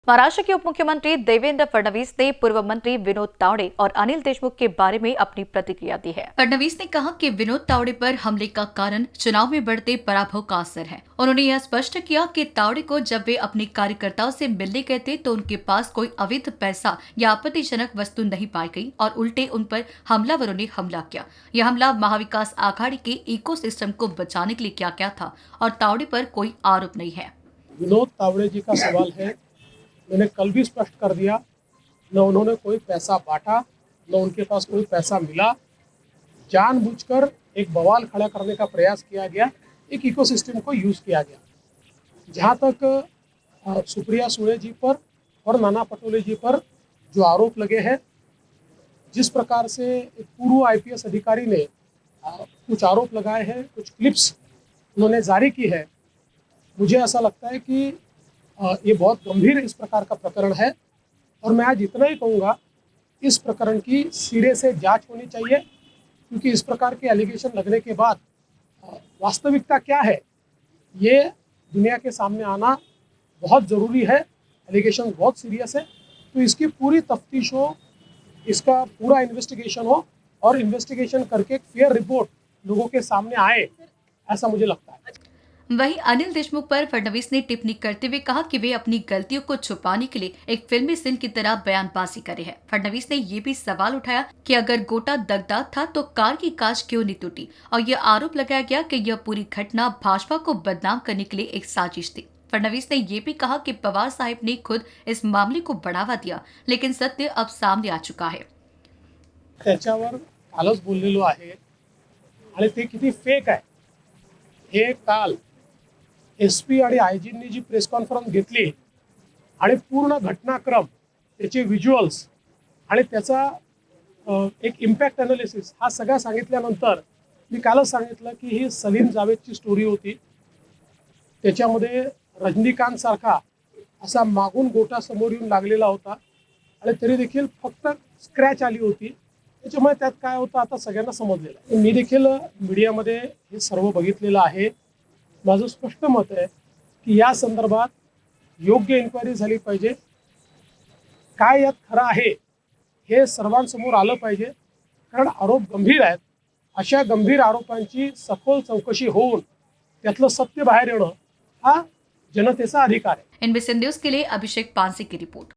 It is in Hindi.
महाराष्ट्र के उप मुख्यमंत्री देवेंद्र फडणवीस ने पूर्व मंत्री विनोद तावड़े और अनिल देशमुख के बारे में अपनी प्रतिक्रिया दी है। फडणवीस ने कहा कि विनोद तावड़े पर हमले का कारण चुनाव में बढ़ते पराभव का असर है। उन्होंने यह स्पष्ट किया कि तावड़े को जब वे अपने कार्यकर्ताओं से मिलने गए थे तो उनके पास कोई अवैध पैसा या आपत्तिजनक वस्तु नहीं पाई गई और उल्टे उन पर हमलावरों ने हमला किया। यह हमला महाविकास आघाड़ी के इकोसिस्टम को बचाने के लिए किया गया था और तावड़े पर कोई आरोप नहीं है। विनोद तावड़े जी का सवाल है, मैंने कल भी स्पष्ट कर दिया, न उन्होंने कोई पैसा बांटा, न उनके पास कोई पैसा मिला। जानबूझकर एक बवाल खड़ा करने का प्रयास किया गया, एक इकोसिस्टम को यूज़ किया गया। जहाँ तक सुप्रिया सुळे जी पर और नाना पटोले जी पर जो आरोप लगे हैं, जिस प्रकार से एक पूर्व आईपीएस अधिकारी ने कुछ आरोप लगाए हैं, कुछ क्लिप्स उन्होंने जारी की है, मुझे ऐसा लगता है कि ये बहुत गंभीर इस प्रकार का प्रकरण है और मैं आज इतना ही कहूँगा, इस प्रकरण की सिरे से जांच होनी चाहिए, क्योंकि इस प्रकार के एलिगेशन लगने के बाद वास्तविकता क्या है ये दुनिया के सामने आना बहुत ज़रूरी है। एलिगेशन बहुत सीरियस है, तो इसकी पूरी तफ्तीश हो, इसका पूरा इन्वेस्टिगेशन हो और इन्वेस्टिगेशन करके एक फेयर रिपोर्ट लोगों के सामने आए, ऐसा मुझे लगता है। वहीं अनिल देशमुख पर फडणवीस ने टिप्पणी करते हुए कहा कि वे अपनी गलतियों को छुपाने के लिए एक फिल्मी सीन की तरह बयानबाजी करे हैं। फडणवीस ने ये भी सवाल उठाया कि अगर गोटा दगदार था तो कार की कांच क्यों नहीं टूटी और यह आरोप लगाया गया कि यह पूरी घटना भाजपा को बदनाम करने के लिए एक साजिश थी। फडणवीस ने ये भी कहा कि पवार साहब ने खुद इस मामले को बढ़ावा दिया, लेकिन सत्य अब सामने आ चुका है। त्याच्यावर कालच बोललेलो आहे आणि ते किती फेक आहे हे काल SP आणि आयजींनी जी प्रेस कॉन्फरन्स घेतली आणि पूर्ण घटनाक्रम, त्याचे व्हिज्युअल्स आणि त्याचा एक इम्पॅक्ट ॲनालिसिस हा सगळा सांगितल्यानंतर मी कालच सांगितलं की ही सलीम जावेदची स्टोरी होती। त्याच्यामध्ये रजनीकांतसारखा असा मागून गोटा समोर येऊन लागलेला होता आणि तरी देखील फक्त स्क्रॅच आली होती। त्याच्यामुळे त्यात काय होतं आता सगळ्यांना समजलेलं आहे। मी देखील मीडियामध्ये हे सर्व बघितलेलं आहे। माझं स्पष्ट मत आहे की या संदर्भात योग्य इन्क्वायरी झाली पाहिजे, काय यात खरं आहे हे सर्वांसमोर आलं पाहिजे, कारण आरोप गंभीर आहेत। अशा गंभीर आरोपांची सखोल चौकशी होऊन त्यातलं सत्य बाहेर येणं हा जनतेचा अधिकार आहे। NBC न्यूज के लिए अभिषेक पानसे की रिपोर्ट।